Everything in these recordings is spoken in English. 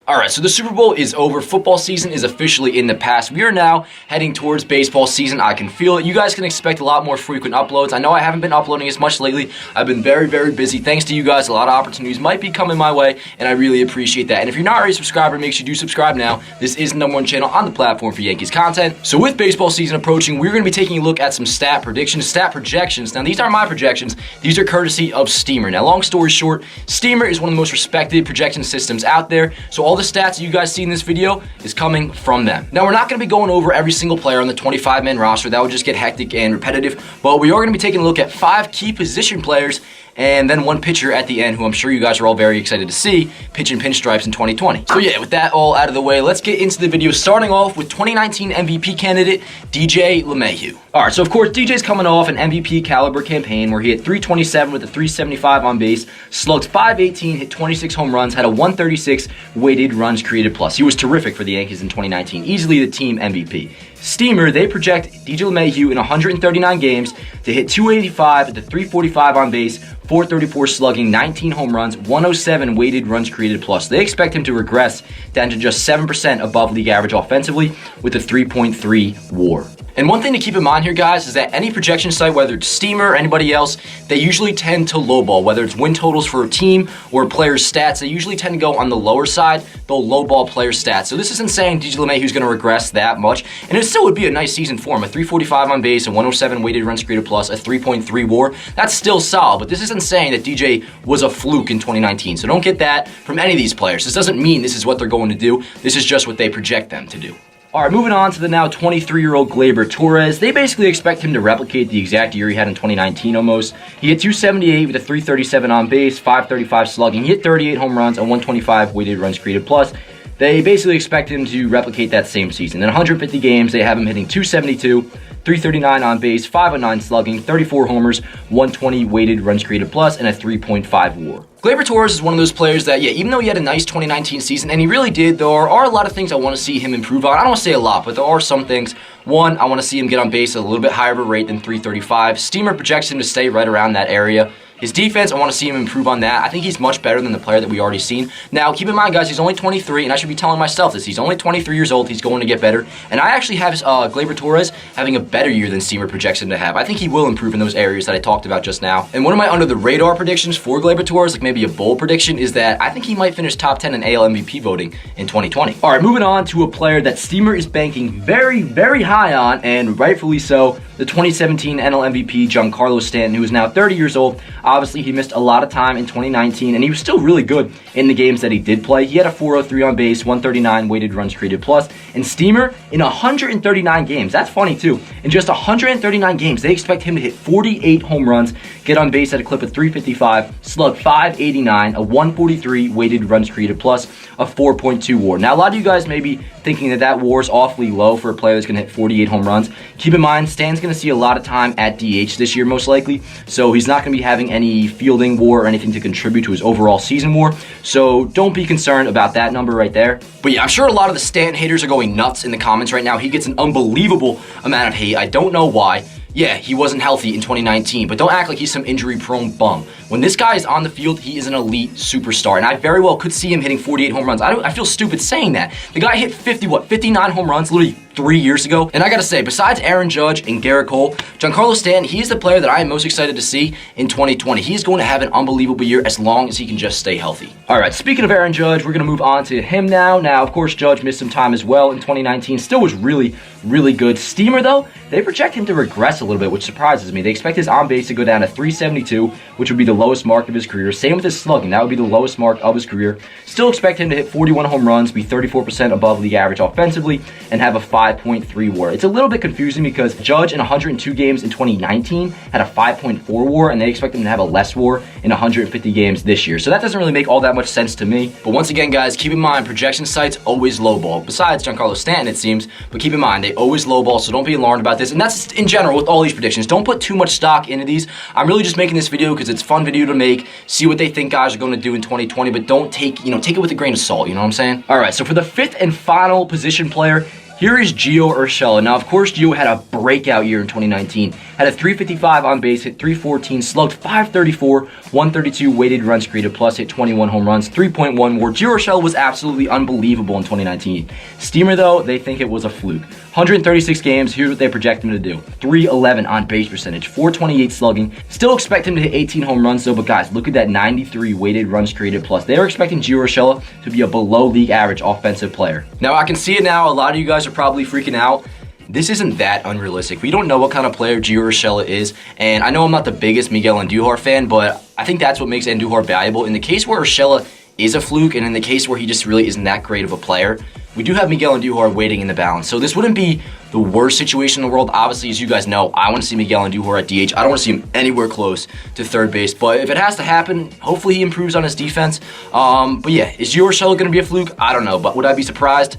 Alright, so the Super Bowl is over. Football season is officially in the past. We are now heading towards baseball season. I can feel it. You guys can expect a lot more frequent uploads. I know I haven't been uploading as much lately. I've been very, very busy. Thanks to you guys, a lot of opportunities might be coming my way, and I really appreciate that. And if you're not already a subscriber, make sure you do subscribe now. This is the #1 channel on the platform for Yankees content. So with baseball season approaching, we're going to be taking a look at some stat predictions, stat projections. Now, these aren't my projections. These are courtesy of Steamer. Now, long story short, Steamer is one of the most respected projection systems out there. So all the stats you guys see in this video is coming from them. Now, we're not going to be going over every single player on the 25-man roster. That would just get hectic and repetitive. But we are going to be taking a look at 5 key position players and then one pitcher at the end who I'm sure you guys are all very excited to see pitch in pinstripes in 2020. So yeah, with that all out of the way, let's get into the video, starting off with 2019 MVP candidate DJ Lemahieu. Alright, so of course DJ's coming off an MVP caliber campaign where he hit .327 with a .375 on base, slugged .518, hit 26 home runs, had a .136 weighted runs created plus. He was terrific for the Yankees in 2019, easily the team MVP. Steamer, they project DJ Lemahieu in 139 games to hit .285 with a .345 on base, .434 slugging, 19 home runs, 107 weighted runs created plus. They expect him to regress down to just 7% above league average offensively with a 3.3 WAR. And one thing to keep in mind here, guys, is that any projection site, whether it's Steamer or anybody else, they usually tend to lowball. Whether it's win totals for a team or a player's stats, they usually tend to go on the lower side. They'll lowball player stats. So this isn't saying DJ LeMahieu's going to regress that much. And it still would be a nice season for him. A .345 on base, a 107 weighted runs created plus, a 3.3 WAR. That's still solid. But this isn't saying that DJ was a fluke in 2019. So don't get that from any of these players. This doesn't mean this is what they're going to do. This is just what they project them to do. Alright, moving on to the now 23-year-old Glaber Torres. They basically expect him to replicate the exact year he had in 2019 almost. He hit .278 with a .337 on base, .535 slugging. He hit 38 home runs and 125 weighted runs created plus. They basically expect him to replicate that same season. In 150 games, they have him hitting .272, .339 on base, .509 slugging, 34 homers, 120 weighted runs created plus, and a 3.5 WAR. Glaber Torres is one of those players that, yeah, even though he had a nice 2019 season, and he really did, there are a lot of things I want to see him improve on. I don't want to say a lot, but there are some things. One, I want to see him get on base at a little bit higher of a rate than .335. Steamer projects him to stay right around that area. His defense, I want to see him improve on that. I think he's much better than the player that we already seen. Now, keep in mind, guys, he's only 23, and I should be telling myself this. He's only 23 years old. He's going to get better. And I actually have Glaber Torres having a better year than Steamer projects him to have. I think he will improve in those areas that I talked about just now. And one of my under-the-radar predictions for Glaber Torres, like maybe a bold prediction, is that I think he might finish top 10 in AL MVP voting in 2020. All right, moving on to a player that Steamer is banking very, very high on, and rightfully so, the 2017 NL MVP, Giancarlo Stanton, who is now 30 years old. Obviously, he missed a lot of time in 2019, and he was still really good in the games that he did play. He had a .403 on base, 139 weighted runs created plus, and Steamer in 139 games. That's funny, too. In just 139 games, they expect him to hit 48 home runs, get on base at a clip of .355, slug .589, a 143 weighted runs created plus, a 4.2 WAR. Now, a lot of you guys may be thinking that that WAR is awfully low for a player that's going to hit 48 home runs. Keep in mind, Stan's going to see a lot of time at DH this year, most likely, so he's not going to be having any fielding WAR or anything to contribute to his overall season WAR, so don't be concerned about that number right there. But yeah, I'm sure a lot of the Stanton haters are going nuts in the comments right now. He gets an unbelievable amount of hate. I don't know why. Yeah, he wasn't healthy in 2019, but don't act like he's some injury-prone bum. When this guy is on the field, he is an elite superstar, and I very well could see him hitting 48 home runs. I feel stupid saying that. The guy hit 59 home runs literally 3 years ago. And I gotta say, besides Aaron Judge and Gerrit Cole, Giancarlo Stanton, he's the player that I am most excited to see in 2020. He's going to have an unbelievable year as long as he can just stay healthy. All right, speaking of Aaron Judge, we're gonna move on to him now. Now, of course, Judge missed some time as well in 2019. Still was really, really good. Steamer, though, they project him to regress a little bit, which surprises me. They expect his on-base to go down to .372, which would be the lowest mark of his career. Same with his slugging. That would be the lowest mark of his career. Still expect him to hit 41 home runs, be 34% above league average offensively, and have a 5.3 WAR. It's a little bit confusing because Judge in 102 games in 2019 had a 5.4 WAR, and they expect him to have a less WAR in 150 games this year. So that doesn't really make all that much sense to me. But once again, guys, keep in mind, projection sites always lowball. Besides Giancarlo Stanton, it seems, but keep in mind, they always lowball, so don't be alarmed about this. And that's in general with all these predictions. Don't put too much stock into these. I'm really just making this video because it's a fun video to make, see what they think guys are going to do in 2020, but don't take it with a grain of salt, you know what I'm saying? All right, so for the 5th and final position player, here is Gio Urshela. Now, of course, Gio had a breakout year in 2019. Had a 355 on base, hit 314, slugged 534, 132 weighted runs created plus, hit 21 home runs, 3.1 WAR. Gio Urshela was absolutely unbelievable in 2019. Steamer, though, they think it was a fluke. 136 games, here's what they project him to do. 311 on base percentage, 428 slugging. Still expect him to hit 18 home runs though, but guys, look at that 93 weighted runs created plus. They are expecting Gio Urshela to be a below league average offensive player. Now, I can see it now. A lot of you guys are probably freaking out. This isn't that unrealistic. We don't know what kind of player Gio Urshela is, and I know I'm not the biggest Miguel Andujar fan, but I think that's what makes Andujar valuable. In the case where Urshela is a fluke, and in the case where he just really isn't that great of a player, we do have Miguel Andujar waiting in the balance. So this wouldn't be the worst situation in the world. Obviously, as you guys know, I want to see Miguel Andujar at DH. I don't want to see him anywhere close to third base. But if it has to happen, hopefully he improves on his defense. But yeah, is Gio Urshela going to be a fluke? I don't know. But would I be surprised?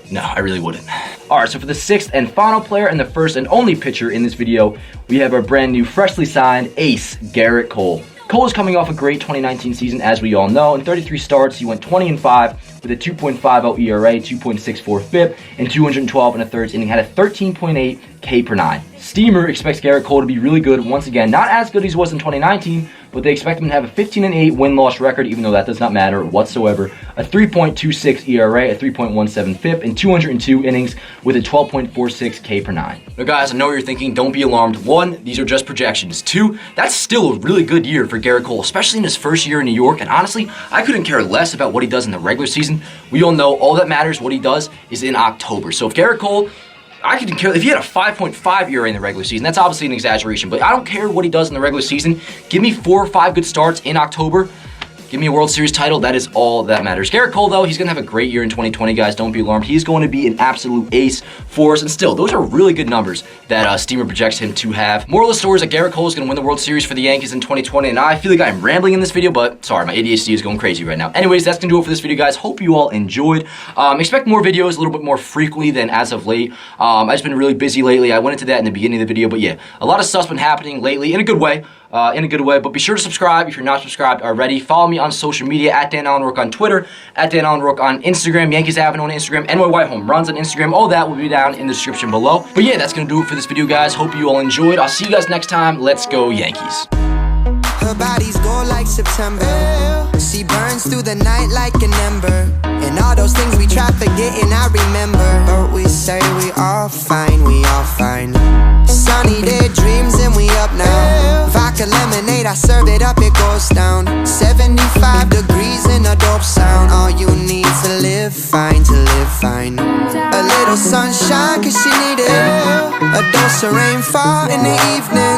No, I really wouldn't. All right, so for the sixth and final player and the first and only pitcher in this video, we have our brand new, freshly signed ace, Gerrit Cole. Cole is coming off a great 2019 season, as we all know. In 33 starts, he went 20-5 with a 2.50 ERA, 2.64 FIP, and 212 and a thirds inning. Had a 13.8 K per 9. Steamer expects Gerrit Cole to be really good once again. Not as good as he was in 2019, but they expect him to have a 15-8 win-loss record, even though that does not matter whatsoever. A 3.26 ERA, a 3.17 FIP, and 202 innings with a 12.46 K per 9. Now guys, I know what you're thinking. Don't be alarmed. 1, these are just projections. 2, that's still a really good year for Gerrit Cole, especially in his first year in New York. And honestly, I couldn't care less about what he does in the regular season. We all know all that matters, what he does, is in October. So if Gerrit Cole, I couldn't care if he had a 5.5 ERA in the regular season. That's obviously an exaggeration, but I don't care what he does in the regular season. Give me 4 or 5 good starts in October. Give me a World Series title. That is all that matters. Gerrit Cole, though, he's going to have a great year in 2020, guys. Don't be alarmed. He's going to be an absolute ace for us. And still, those are really good numbers that Steamer projects him to have. Moral of the story is that Gerrit Cole is going to win the World Series for the Yankees in 2020. And I feel like I'm rambling in this video, but sorry, my ADHD is going crazy right now. Anyways, that's going to do it for this video, guys. Hope you all enjoyed. Expect more videos a little bit more frequently than as of late. I've just been really busy lately. I went into that in the beginning of the video, but yeah, a lot of stuff's been happening lately in a good way. But be sure to subscribe if you're not subscribed already. Follow me on social media at Dan Allen Rook on Twitter, at Dan Allen Rook on Instagram, Yankees Avenue on Instagram, NY White Home Runs on Instagram. All that will be down in the description below. But yeah, that's gonna do it for this video, guys. Hope you all enjoyed. I'll see you guys next time. Let's go Yankees. Her body's gold like September. She burns through the night like an ember. And all those things we try forgetting, I remember. But we say we all fine, we all fine. Sunny day dreams and we up now. Vodka lemonade, I serve it up, it goes down. 75 degrees in a dope sound. All you need to live fine, to live fine. A little sunshine, cause she needed a dose of rainfall in the evening.